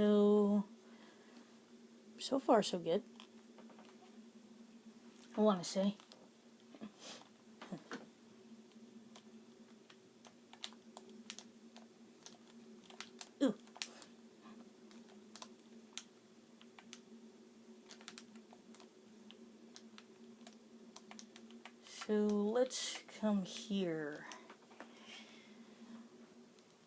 So far so good, I want to say. Ooh. So let's come here.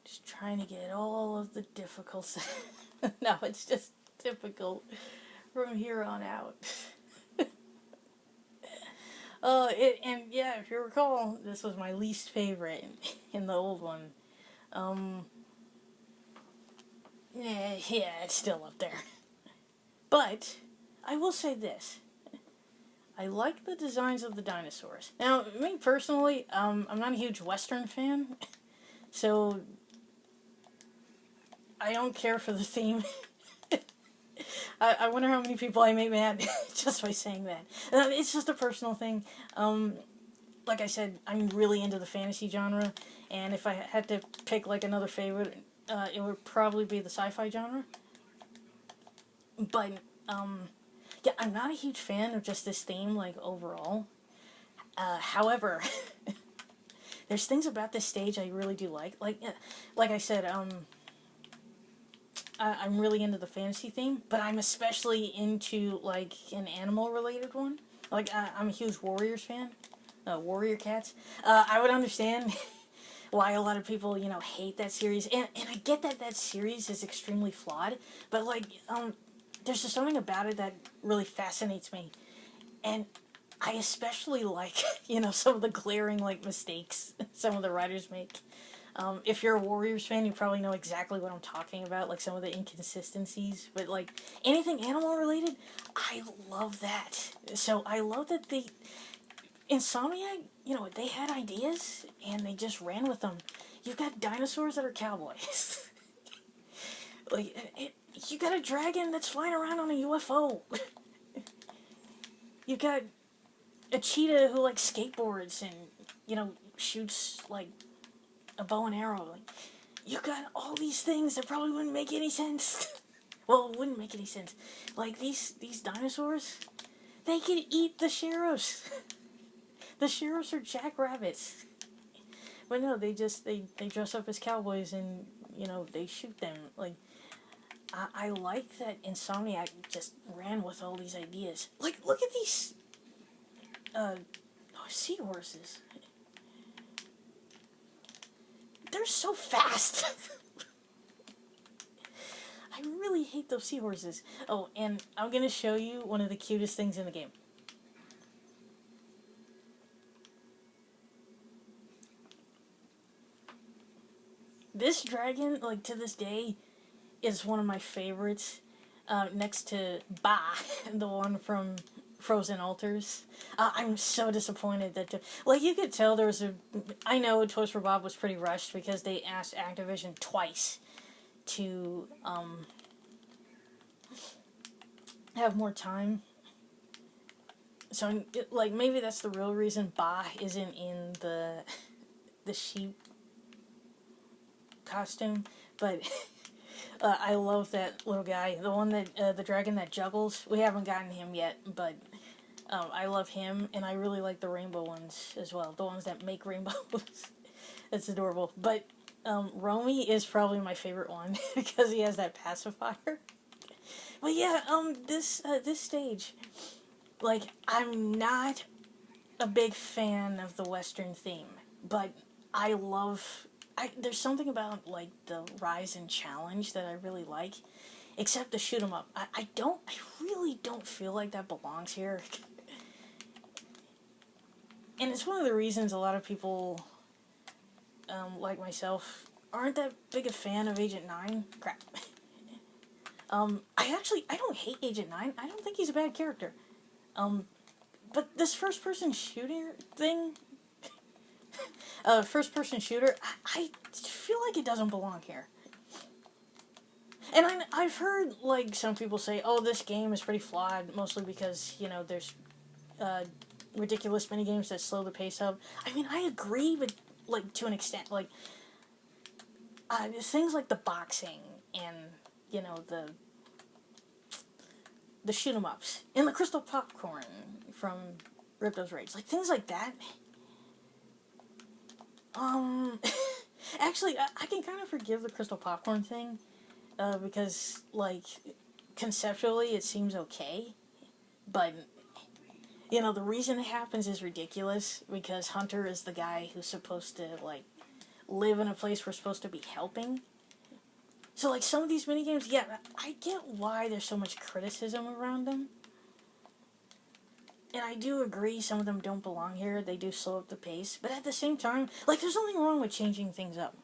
Just trying to get all of the difficult. No, it's just difficult from here on out. And yeah, if you recall, this was my least favorite in the old one. Yeah, it's still up there. But I will say this: I like the designs of the dinosaurs. Now, me personally, I'm not a huge Western fan, so I don't care for the theme. I wonder how many people I made mad just by saying that. It's just a personal thing. Like I said, I'm really into the fantasy genre, and if I had to pick like another favorite, it would probably be the sci-fi genre. But yeah, I'm not a huge fan of just this theme, like overall. However, there's things about this stage I really do like. Like I said, I'm really into the fantasy theme, but I'm especially into like an animal related one. Like I'm a huge Warriors fan, Warrior Cats. I would understand why a lot of people hate that series, and I get that that series is extremely flawed, but like there's just something about it that really fascinates me, and I especially like some of the glaring like mistakes some of the writers make. If you're a Warriors fan, you probably know exactly what I'm talking about, like some of the inconsistencies. But like anything animal related, I love that. So I love that Insomniac, they had ideas and they just ran with them. You've got dinosaurs that are cowboys. You got a dragon that's flying around on a UFO. You got a cheetah who like skateboards and shoots like a bow and arrow. Like, you got all these things that probably wouldn't make any sense. Well, it wouldn't make any sense. Like these dinosaurs, they could eat the sheriffs. The sheriffs are jackrabbits. But no, they dress up as cowboys and they shoot them. Like I like that Insomniac just ran with all these ideas. Like look at these seahorses. They're so fast. I really hate those seahorses. Oh, and I'm gonna show you one of the cutest things in the game. This dragon, like to this day, is one of my favorites. Next to Ba, the one from Frozen Altars. I'm so disappointed that, like, you could tell there was I know Toys for Bob was pretty rushed because they asked Activision twice to have more time. So, like, maybe that's the real reason Ba isn't in the sheep costume, but I love that little guy, the one that the dragon that juggles. We haven't gotten him yet, but I love him, and I really like the rainbow ones as well, the ones that make rainbows. It's adorable. But Romy is probably my favorite one because he has that pacifier. But yeah, this stage, like, I'm not a big fan of the Western theme, but I love. There's something about like the rise and challenge that I really like, except the shoot 'em up. I really don't feel like that belongs here, and it's one of the reasons a lot of people, like myself, aren't that big a fan of Agent 9. Crap. I don't hate Agent 9. I don't think he's a bad character. But this first person shooter thing, first person shooter, I feel like it doesn't belong here. And I've heard like some people say, "Oh, this game is pretty flawed," mostly because there's ridiculous mini games that slow the pace up. I mean, I agree, but like to an extent, like things like the boxing and you know, the shoot 'em ups and the crystal popcorn from Ripto's Rage, like things like that. Um, actually, I can kind of forgive the crystal popcorn thing, because like conceptually it seems okay, but you know the reason it happens is ridiculous because Hunter is the guy who's supposed to like live in a place we're supposed to be helping. So like some of these minigames, yeah, I get why there's so much criticism around them. And I do agree some of them don't belong here. They do slow up the pace. But at the same time, like there's nothing wrong with changing things up.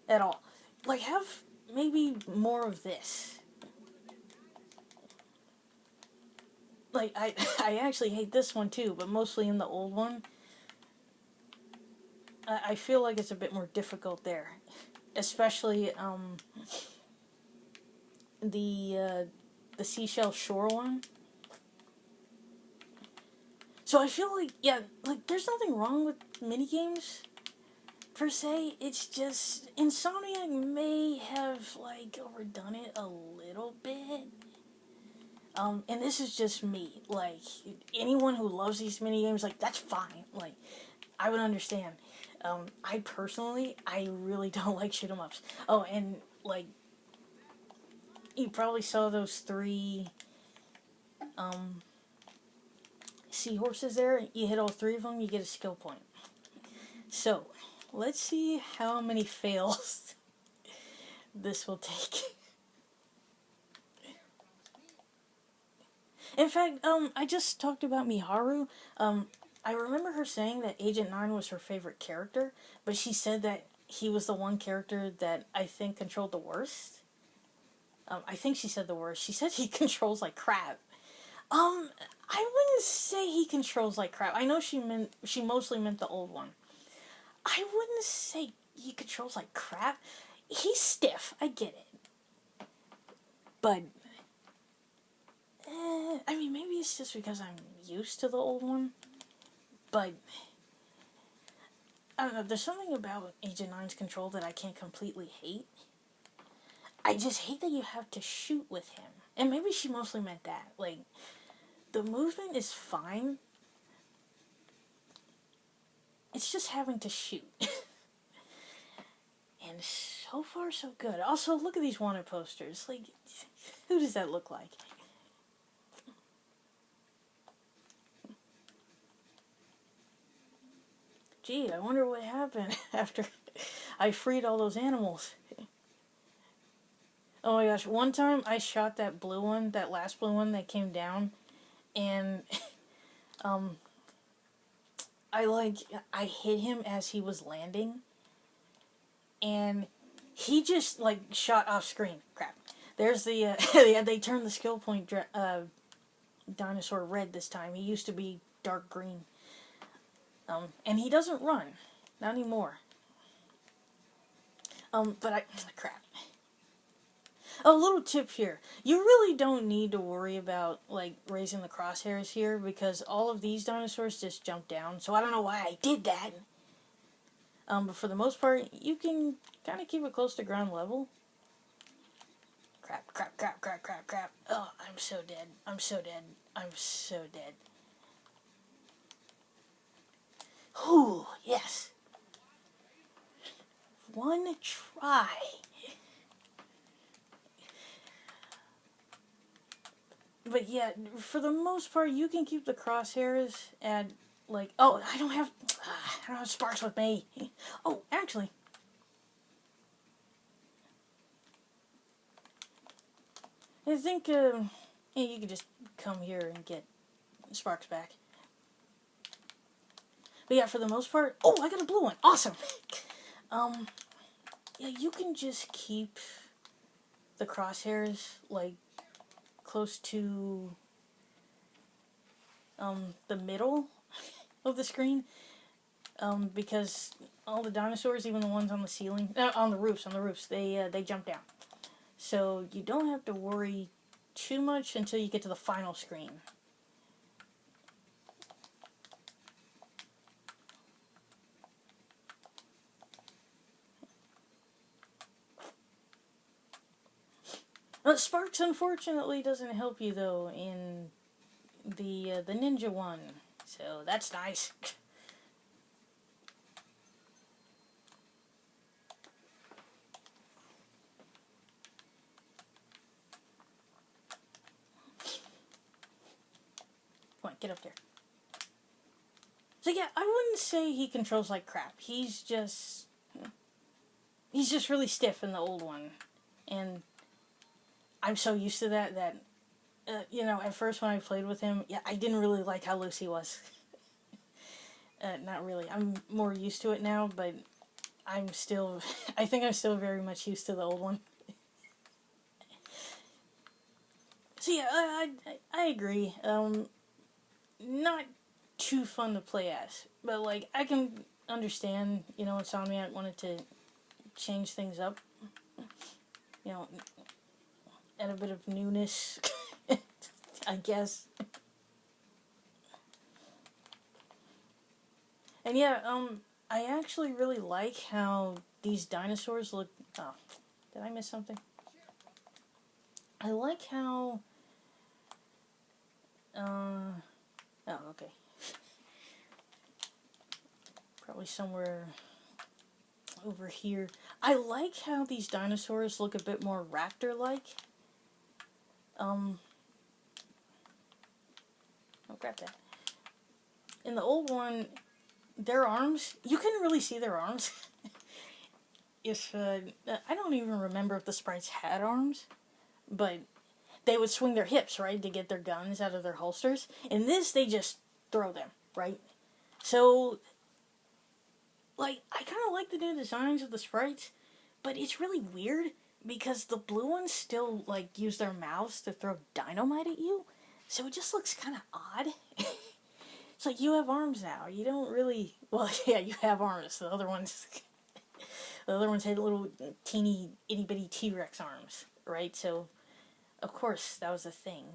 At all. Like have maybe more of this. Like I actually hate this one too, but mostly in the old one. I feel like it's a bit more difficult there. Especially the seashell shore one. So I feel like, yeah, like there's nothing wrong with minigames per se. It's just Insomniac may have like overdone it a little bit. And this is just me. Like anyone who loves these minigames, like that's fine. Like I would understand. I personally, I really don't like shoot 'em ups. Oh, and like you probably saw those three seahorses there. You hit all three of them, you get a skill point. So, let's see how many fails this will take. In fact, I just talked about Miharu. I remember her saying that Agent 9 was her favorite character, but she said that he was the one character that I think controlled the worst. I think she said the worst. She said he controls like crap. I wouldn't say he controls like crap. I know she mostly meant the old one. I wouldn't say he controls like crap. He's stiff. I get it. But I mean, maybe it's just because I'm used to the old one. But I don't know. There's something about Agent 9's control that I can't completely hate. I just hate that you have to shoot with him. And maybe she mostly meant that. Like, the movement is fine. It's just having to shoot. And so far, so good. Also, look at these wanted posters. Like, who does that look like? Gee, I wonder what happened after I freed all those animals. Oh my gosh, one time I shot that blue one, that last blue one that came down, and I hit him as he was landing, and he just like shot off screen. Crap. There's the yeah, they turned the skill point dinosaur red this time. He used to be dark green. And he doesn't run, not anymore. But crap. A little tip here. You really don't need to worry about, like, raising the crosshairs here, because all of these dinosaurs just jump down, so I don't know why I did that. But for the most part, you can kind of keep it close to ground level. Crap, crap, crap, crap, crap, crap. Oh, I'm so dead. I'm so dead. I'm so dead. Ooh, yes. One try. But yeah, for the most part, you can keep the crosshairs at like. Oh, I don't have sparks with me. Oh, actually, I think yeah, you can just come here and get sparks back. But yeah, for the most part, oh, I got a blue one. Awesome. Yeah, you can just keep the crosshairs like close to the middle of the screen, because all the dinosaurs, even the ones on the ceiling, on the roofs, they jump down. So you don't have to worry too much until you get to the final screen. Sparks unfortunately doesn't help you though in the ninja one, so that's nice. Come on, get up there. So yeah, I wouldn't say he controls like crap. He's just really stiff in the old one, and I'm so used to that at first when I played with him, yeah, I didn't really like how loose he was. Not really. I'm more used to it now, but I'm still, I think I'm still very much used to the old one. So yeah, I agree. Not too fun to play as, but like I can understand, Insomniac wanted to change things up, you know, add a bit of newness, I guess. And yeah, I actually really like how these dinosaurs look. Oh, did I miss something? I like how. Oh, okay. Probably somewhere over here. I like how these dinosaurs look a bit more raptor-like. I'll grab that. In the old one, their arms, you couldn't really see their arms. If I don't even remember if the sprites had arms, but they would swing their hips, right, to get their guns out of their holsters. In this, they just throw them, right? So, like, I kind of like the new designs of the sprites, but it's really weird because the blue ones still, like, use their mouths to throw dynamite at you. So it just looks kind of odd. It's like, you have arms now. You don't really... Well, yeah, you have arms. The other ones... The other ones had little teeny, itty-bitty T-Rex arms, right? So, of course, that was a thing.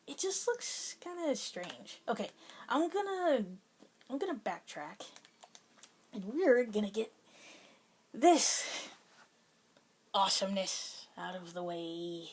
It just looks kind of strange. Okay, I'm gonna backtrack, and we're gonna get this awesomeness out of the way.